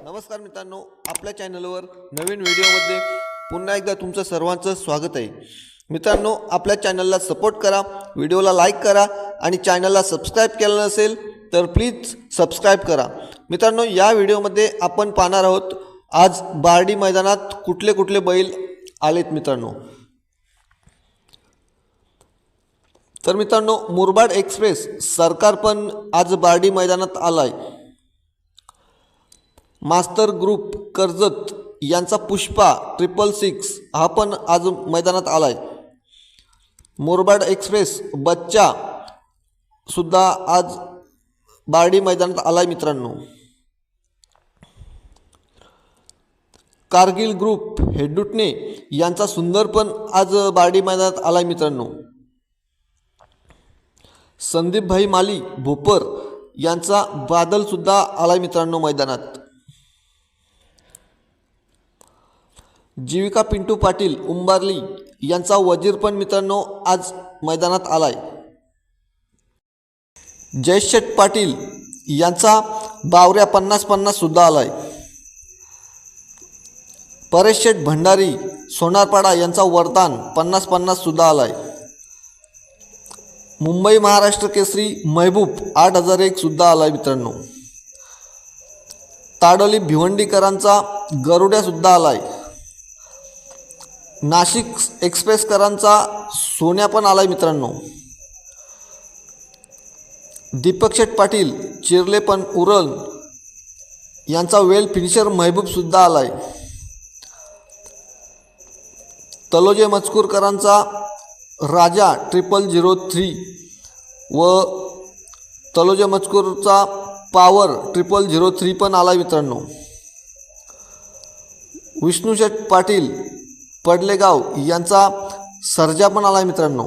नमस्कार मित्रांनो, आपल्या चॅनलवर नवीन व्हिडिओमध्ये पुन्हा एकदा तुमचं सर्वांचं स्वागत आहे। मित्रांनो, आपल्या चॅनलला सपोर्ट करा, व्हिडिओला लाईक करा आणि चॅनलला सबस्क्राईब केलं नसेल तर प्लीज सबस्क्राईब करा। मित्रांनो, या व्हिडिओमध्ये आपण पाहणार आहोत आज बार्डी मैदानात कुठले कुठले बैल आलेत मित्रांनो। तर मित्रांनो, मुरबाड एक्सप्रेस सरकार पण आज बार्डी मैदानात आलाय। मास्टर ग्रुप कर्जत यांचा पुष्पा 666 हा पण आज मैदानात आलाय। मुरबाड एक्सप्रेस बच्चा सुद्धा आज बार्डी मैदानात आलाय मित्रांनो। कारगिल ग्रुप हेडुटणे यांचा सुंदर पण आज बार्डी मैदानात आलाय मित्रांनो। संदीप भाई माली भोपर यांचा बादल सुद्धा आलाय मित्रांनो मैदानात। जीविका पिंटू पाटील उंबारली यांचा वजीर पण मित्रांनो आज मैदानात आलाय। जयशेठ पाटील यांचा बावऱ्या 50-50 सुद्धा आलाय। परेश शेठ भंडारी सोनारपाडा यांचा वरदान 50-50 सुद्धा आलाय। मुंबई महाराष्ट्र केसरी महबूब 8001 सुद्धा आलाय मित्रांनो। ताडोली भिवंडीकरांचा गरुड्या सुद्धा आलाय। नाशिक एक्सप्रेसकरांचा सोन्या पण आलाय मित्रांनो। दीपक शेठ पाटील चिरले पण उरण यांचा वेल फिनिशर महबूब सुद्धा आलाय। तलोजे मजकूरकरांचा राजा 0003 व तलोजे मजकूरचा पावर 0003 पण आलाय मित्रांनो। विष्णू शेठ पाटील पडलेगाव यांचा सर्जा पण आलाय मित्रांनो।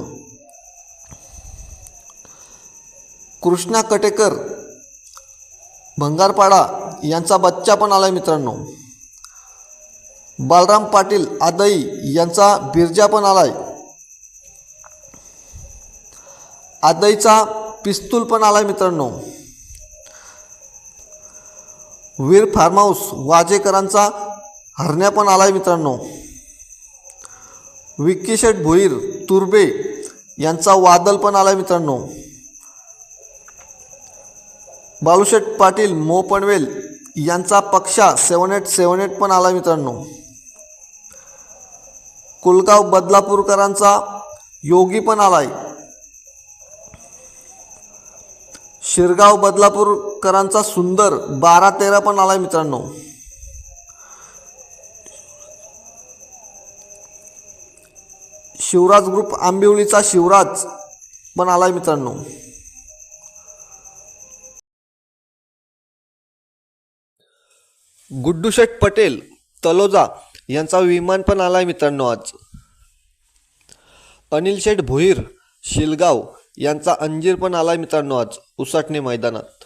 कृष्णा कटेकर भंगारपाडा यांचा बच्चा पण आलाय मित्रांनो। बालराम पाटील आदई यांचा बिरजा पण आलाय। आदईचा पिस्तूल पण आलाय मित्रांनो। वीर फार्म हाऊस वाजेकरांचा हरण्या पण आलाय मित्रांनो। विक्की शेठ भोईर तुर्बे यांचा वादल पण आलाय मित्रांनो। बालूशेठ पाटील मो पनवेल यांचा पक्षा 7878 पण आलाय मित्रांनो। कुलगाव बदलापूरकरांचा योगी पण आलाय। शिरगाव बदलापूरकरांचा सुंदर 12-13 पण आलाय मित्रांनो। शिवराज ग्रुप आंबिवलीचा शिवराज पण आलाय मित्रांनो। गुड्डू शेठ पटेल तलोजा यांचा विमान पण आलाय मित्रांनो आज। अनिल शेठ भोईर शिलगाव यांचा अंजीर पण आलाय मित्रांनो आज उसाटणे मैदानात।